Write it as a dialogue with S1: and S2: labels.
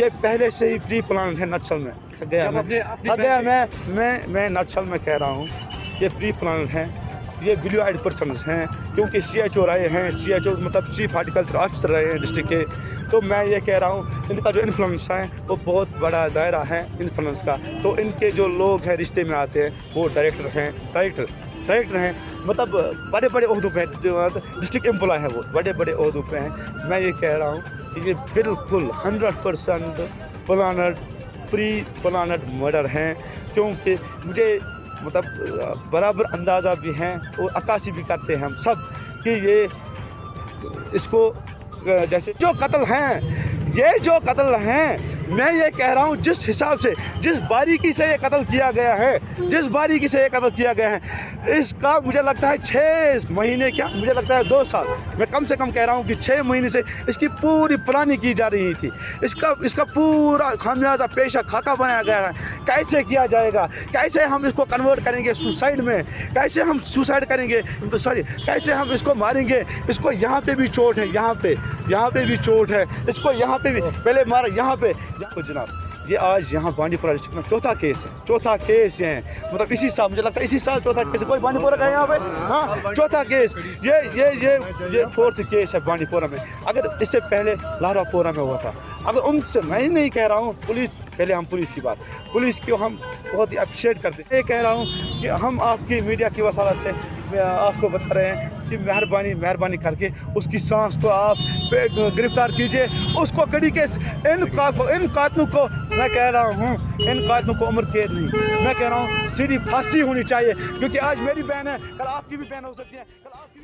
S1: ये पहले से ही प्री प्लान है नक्सल में। मैं नक्सल में कह रहा हूँ, ये प्री प्लान है, ये ब्लू आइड पर्सनस हैं, क्योंकि CHO रहे हैं, CHO मतलब चीफ हार्टिकल्चर ऑफिसर रहे हैं डिस्ट्रिक्ट के। तो मैं ये कह रहा हूँ इनका जो इन्फ्लुएंस है वो बहुत बड़ा दायरा है इन्फ्लुएंस का। तो इनके जो लोग हैं रिश्ते में आते हैं वो डायरेक्टर हैं, मतलब बड़े बड़े ओहदों पे डिस्ट्रिक्ट एम्प्लॉय है, वो बड़े बड़े ओहदों पे हैं। मैं ये कह रहा हूँ कि ये बिल्कुल 100% प्री प्लानड मर्डर हैं, क्योंकि मुझे मतलब बराबर अंदाज़ा भी हैं और अक्कासी भी करते हैं हम सब कि ये इसको जैसे जो कत्ल हैं, मैं ये कह रहा हूँ जिस हिसाब से, जिस बारीकी से ये कत्ल किया गया है, इसका मुझे लगता है 6 महीने, क्या मुझे लगता है 2 साल, मैं कम से कम कह रहा हूँ कि 6 महीने से इसकी पूरी प्लानिंग की जा रही थी। इसका पूरा खामियाजा पेशा खाका बनाया गया है। कैसे किया जाएगा, कैसे हम इसको कन्वर्ट करेंगे सुसाइड में, कैसे हम सुसाइड करेंगे, कैसे हम इसको मारेंगे। इसको यहाँ पे भी चोट है, यहाँ पे भी चोट है, इसको यहाँ पे भी पहले मारा, यहाँ पे। तो जनाब ये आज यहाँ बांडीपुरा डिस्ट्रिक्ट में चौथा केस है, मतलब इसी साल, मुझे लगता है इसी साल चौथा केस है। कोई बांडीपुरा का यहाँ पे, हाँ, चौथा केस, ये 4th केस है बांडीपुरा में। अगर इससे पहले लारापोरा में हुआ था। अगर उनसे मैं नहीं कह रहा हूँ पुलिस, पहले हम पुलिस को हम बहुत ही अप्रिशिएट करते हैं। ये कह रहा हूँ कि हम आपकी मीडिया की वसालत से आपको बता रहे हैं कि मेहरबानी करके उसकी सांस को आप गिरफ्तार कीजिए, उसको कड़ी केस, इन कातलों को मैं कह रहा हूँ, इन कातलों को उम्र कैद नहीं, मैं कह रहा हूँ सीधी फांसी होनी चाहिए, क्योंकि आज मेरी बहन है, कल आपकी भी बहन हो सकती है, कल आपकी